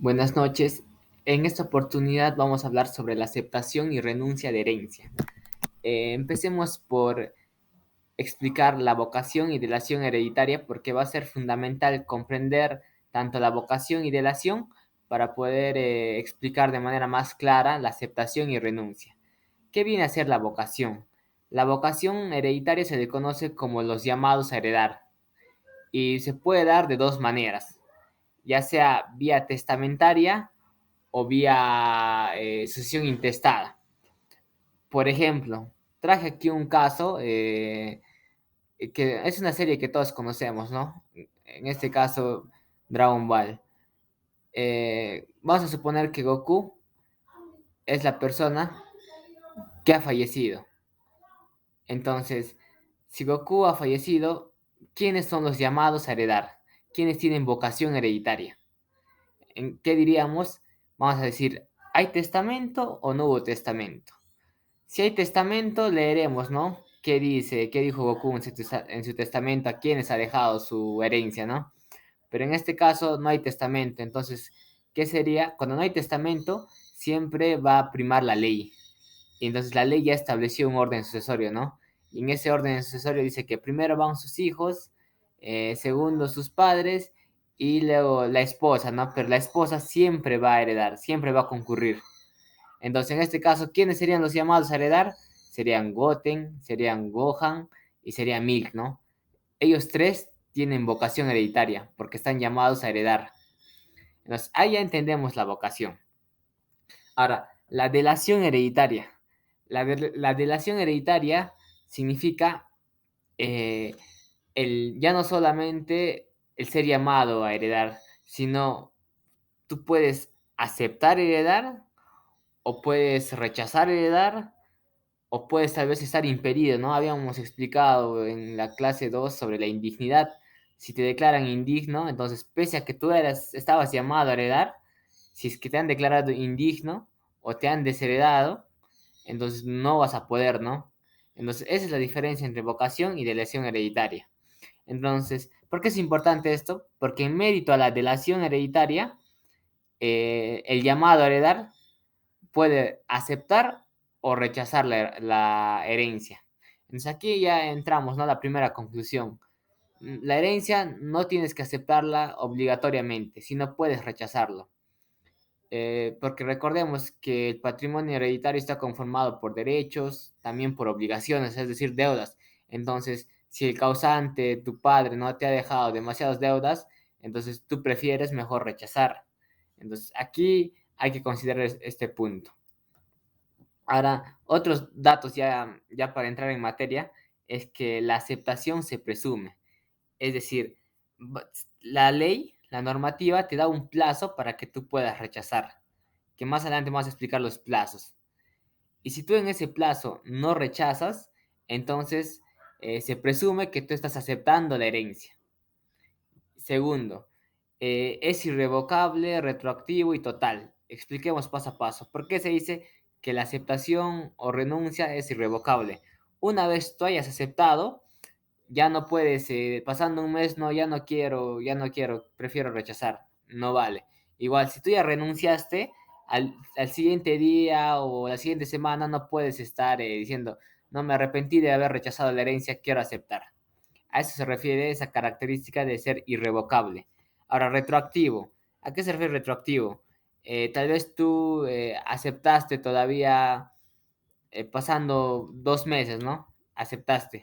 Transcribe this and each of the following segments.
Buenas noches. En esta oportunidad vamos a hablar sobre la aceptación y renuncia de herencia. Empecemos por explicar la vocación y delación hereditaria porque va a ser fundamental comprender tanto la vocación y delación para poder explicar de manera más clara la aceptación y renuncia. ¿Qué viene a ser la vocación? La vocación hereditaria se le conoce como los llamados a heredar y se puede dar de dos maneras, ya sea vía testamentaria o vía sucesión intestada. Por ejemplo, traje aquí un caso que es una serie que todos conocemos, ¿no? En este caso, Dragon Ball. Vamos a suponer que Goku es la persona que ha fallecido. Entonces, si Goku ha fallecido, ¿quiénes son los llamados a heredar? ¿Quiénes tienen vocación hereditaria? ¿En qué diríamos? Vamos a decir, ¿hay testamento o no hubo testamento? Si hay testamento, leeremos, ¿no? ¿Qué dice? ¿Qué dijo Goku en su testamento? ¿A quiénes ha dejado su herencia, ¿no? Pero en este caso no hay testamento. Entonces, ¿qué sería? Cuando no hay testamento, siempre va a primar la ley. Y entonces la ley ya estableció un orden sucesorio, ¿no? Y en ese orden sucesorio dice que primero van sus hijos, segundo sus padres y luego la esposa, ¿no? Pero la esposa siempre va a heredar, siempre va a concurrir. Entonces, en este caso, ¿quiénes serían los llamados a heredar? Serían Goten, serían Gohan y sería Milk, ¿no? Ellos tres tienen vocación hereditaria porque están llamados a heredar. Entonces, ahí ya entendemos la vocación. Ahora, la delación hereditaria. La delación hereditaria significa eh, ya no solamente el ser llamado a heredar, sino tú puedes aceptar heredar o puedes rechazar heredar o puedes tal vez estar impedido, ¿no? Habíamos explicado en la clase 2 sobre la indignidad. Si te declaran indigno, entonces pese a que estabas llamado a heredar, si es que te han declarado indigno o te han desheredado, entonces no vas a poder, ¿no? Entonces esa es la diferencia entre vocación y delación hereditaria. Entonces, ¿por qué es importante esto? Porque en mérito a la delación hereditaria, el llamado a heredar puede aceptar o rechazar la herencia. Entonces aquí ya entramos, ¿no? La primera conclusión. La herencia no tienes que aceptarla obligatoriamente, sino puedes rechazarlo. Porque recordemos que el patrimonio hereditario está conformado por derechos, también por obligaciones, es decir, deudas. Entonces, si el causante, tu padre, no te ha dejado demasiadas deudas, entonces tú prefieres mejor rechazar. Entonces, aquí hay que considerar este punto. Ahora, otros datos ya para entrar en materia es que la aceptación se presume. Es decir, la ley, la normativa te da un plazo para que tú puedas rechazar, que más adelante vamos a explicar los plazos. Y si tú en ese plazo no rechazas, entonces se presume que tú estás aceptando la herencia. Segundo, es irrevocable, retroactivo y total. Expliquemos paso a paso. ¿Por qué se dice que la aceptación o renuncia es irrevocable? Una vez tú hayas aceptado, ya no puedes, pasando un mes, no, ya no quiero, prefiero rechazar. No vale. Igual, si tú ya renunciaste, al siguiente día o la siguiente semana no puedes estar diciendo, no me arrepentí de haber rechazado la herencia, quiero aceptar. A eso se refiere esa característica de ser irrevocable. Ahora, retroactivo. ¿A qué se refiere retroactivo? Tal vez tú aceptaste todavía pasando 2 meses, ¿no? Aceptaste.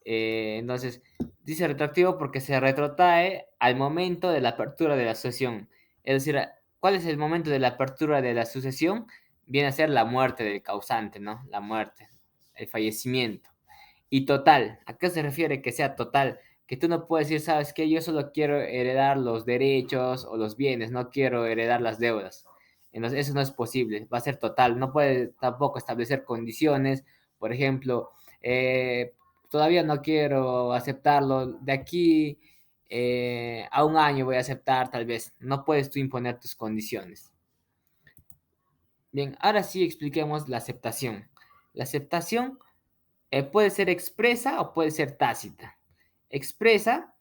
Entonces, dice retroactivo porque se retrotrae al momento de la apertura de la sucesión. Es decir, ¿cuál es el momento de la apertura de la sucesión? Viene a ser la muerte del causante, ¿no? La muerte, el fallecimiento. Y total, ¿a qué se refiere que sea total? Que tú no puedes decir, ¿sabes qué? Yo solo quiero heredar los derechos o los bienes, no quiero heredar las deudas. Entonces, eso no es posible, va a ser total. No puede tampoco establecer condiciones, por ejemplo, todavía no quiero aceptarlo, de aquí a un año voy a aceptar, tal vez. No puedes tú imponer tus condiciones. Bien, ahora sí expliquemos la aceptación. La aceptación puede ser expresa o puede ser tácita. Expresa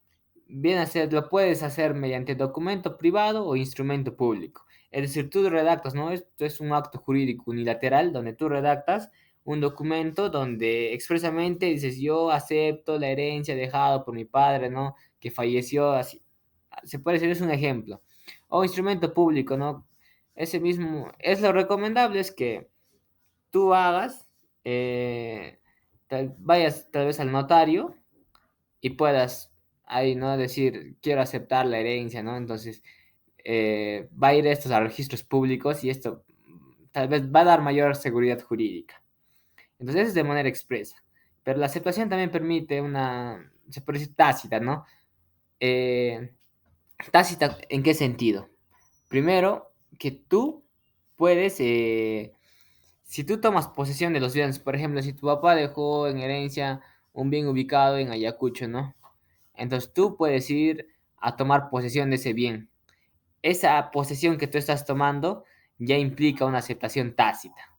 Bien hacer, lo puedes hacer mediante documento privado o instrumento público. Es decir, tú redactas, ¿no? Esto es un acto jurídico unilateral donde tú redactas un documento donde expresamente dices, yo acepto la herencia dejada por mi padre, ¿no? Que falleció así. Se puede decir, es un ejemplo. O instrumento público, ¿no? Ese mismo, es lo recomendable es que tú hagas, vayas tal vez al notario y puedas ahí, ¿no? Decir, quiero aceptar la herencia, ¿no? Entonces, va a ir estos a registros públicos y esto tal vez va a dar mayor seguridad jurídica. Entonces, es de manera expresa. Pero la aceptación también permite una, se puede decir tácita, ¿no? Eh, Tácita, ¿en qué sentido? Primero, que tú puedes, si tú tomas posesión de los bienes, por ejemplo, si tu papá dejó en herencia un bien ubicado en Ayacucho, ¿no? Entonces tú puedes ir a tomar posesión de ese bien. Esa posesión que tú estás tomando ya implica una aceptación tácita.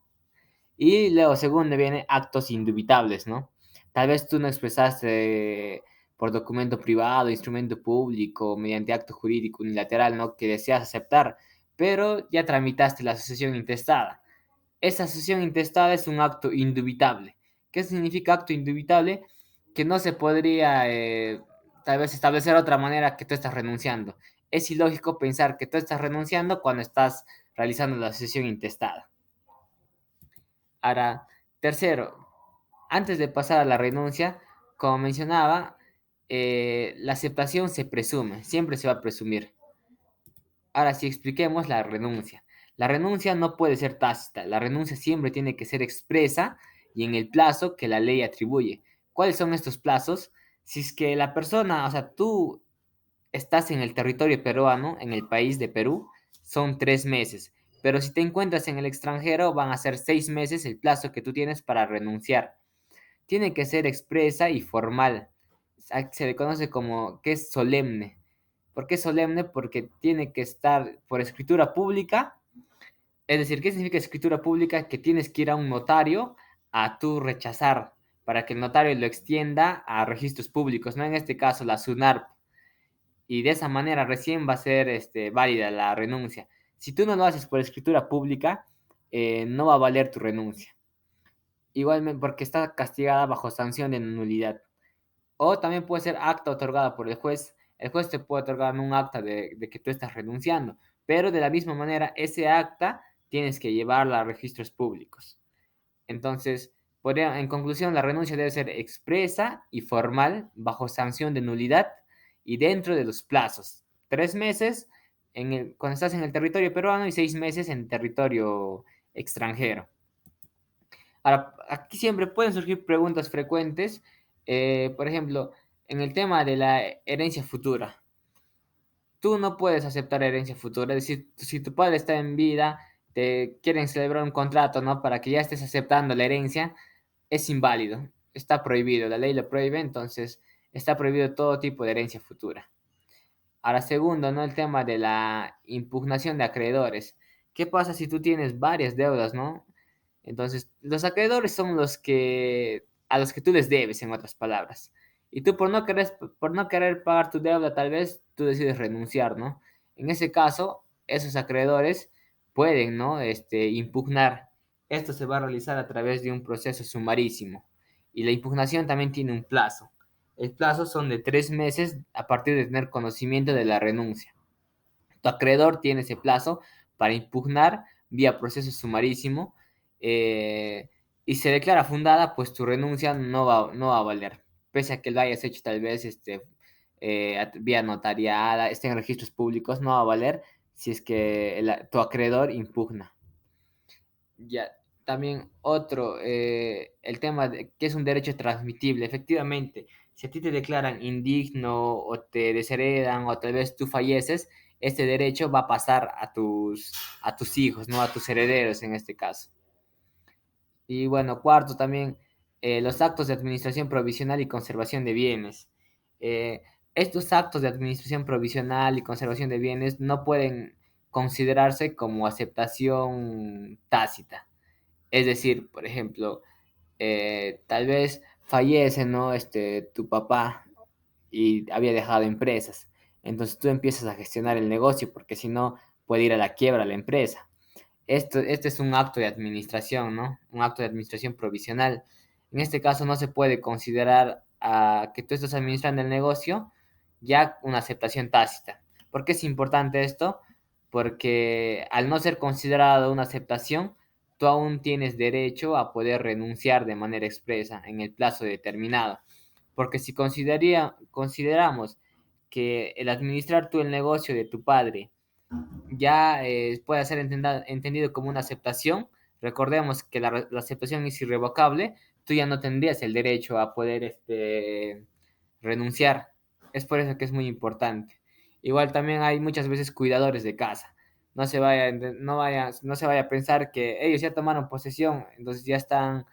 Y luego, segundo, viene actos indubitables, ¿no? Tal vez tú no expresaste por documento privado, instrumento público, mediante acto jurídico unilateral, ¿no? Que deseas aceptar, pero ya tramitaste la sucesión intestada. Esa sucesión intestada es un acto indubitable. ¿Qué significa acto indubitable? Que no se podría tal vez establecer otra manera que tú estás renunciando. Es ilógico pensar que tú estás renunciando cuando estás realizando la sucesión intestada. Ahora, tercero, antes de pasar a la renuncia, como mencionaba, la aceptación se presume, siempre se va a presumir. Ahora sí expliquemos la renuncia. La renuncia no puede ser tácita, la renuncia siempre tiene que ser expresa y en el plazo que la ley atribuye. ¿Cuáles son estos plazos? Si es que la persona, o sea, tú estás en el territorio peruano, en el país de Perú, son 3 meses. Pero si te encuentras en el extranjero, van a ser 6 meses el plazo que tú tienes para renunciar. Tiene que ser expresa y formal. Se le conoce como que es solemne. ¿Por qué solemne? Porque tiene que estar por escritura pública. Es decir, ¿qué significa escritura pública? Que tienes que ir a un notario a tú rechazar para que el notario lo extienda a registros públicos, ¿no? En este caso, la SUNARP. Y de esa manera recién va a ser válida la renuncia. Si tú no lo haces por escritura pública, no va a valer tu renuncia. Igualmente, porque está castigada bajo sanción de nulidad. O también puede ser acta otorgada por el juez. El juez te puede otorgar un acta de que tú estás renunciando, pero de la misma manera, ese acta tienes que llevarla a registros públicos. Entonces, en conclusión, la renuncia debe ser expresa y formal, bajo sanción de nulidad y dentro de los plazos. 3 meses cuando estás en el territorio peruano y 6 meses en territorio extranjero. Ahora, aquí siempre pueden surgir preguntas frecuentes, por ejemplo, en el tema de la herencia futura. Tú no puedes aceptar herencia futura, es decir, si tu padre está en vida, te quieren celebrar un contrato, ¿no? Para que ya estés aceptando la herencia, es inválido, está prohibido, la ley lo prohíbe, entonces está prohibido todo tipo de herencia futura. Ahora, segundo, ¿no? El tema de la impugnación de acreedores. ¿Qué pasa si tú tienes varias deudas, ¿no? Entonces, los acreedores son a los que tú les debes, en otras palabras. Y tú por no querer pagar tu deuda, tal vez tú decides renunciar, ¿no? En ese caso, esos acreedores pueden, ¿no? Impugnar. Esto se va a realizar a través de un proceso sumarísimo. Y la impugnación también tiene un plazo. El plazo son de 3 meses a partir de tener conocimiento de la renuncia. Tu acreedor tiene ese plazo para impugnar vía proceso sumarísimo, eh, y se declara fundada, pues tu renuncia no va a valer, pese a que lo hayas hecho tal vez vía notariada, esté en registros públicos, no va a valer si es que tu acreedor impugna. Ya, también otro, el tema de que es un derecho transmitible. Efectivamente, si a ti te declaran indigno o te desheredan o tal vez tú falleces, este derecho va a pasar a tus hijos, ¿no? A tus herederos en este caso. Y bueno, cuarto también, los actos de administración provisional y conservación de bienes. Eh, Estos actos de administración provisional y conservación de bienes no pueden considerarse como aceptación tácita. Es decir, por ejemplo, tal vez fallece, ¿no? Tu papá y había dejado empresas. Entonces tú empiezas a gestionar el negocio porque si no puede ir a la quiebra la empresa. Este es un acto de administración, ¿no? Un acto de administración provisional. En este caso no se puede considerar que tú estás administrando el negocio ya una aceptación tácita. ¿Por qué es importante esto? Porque al no ser considerado una aceptación, tú aún tienes derecho a poder renunciar de manera expresa en el plazo determinado. Porque si consideramos que el administrar tú el negocio de tu padre ya puede ser entendido como una aceptación, recordemos que la aceptación es irrevocable, tú ya no tendrías el derecho a poder renunciar. Es por eso que es muy importante. Igual también hay muchas veces cuidadores de casa. No se vaya a pensar que ellos ya tomaron posesión, entonces ya están,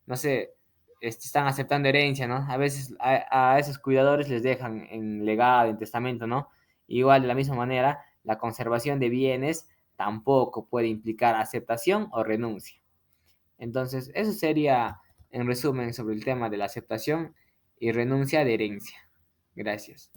no sé, están aceptando herencia, ¿no? A veces a esos cuidadores les dejan en legado, en testamento, ¿no? Igual de la misma manera, la conservación de bienes tampoco puede implicar aceptación o renuncia. Entonces, eso sería en resumen sobre el tema de la aceptación y renuncia de herencia. Gracias.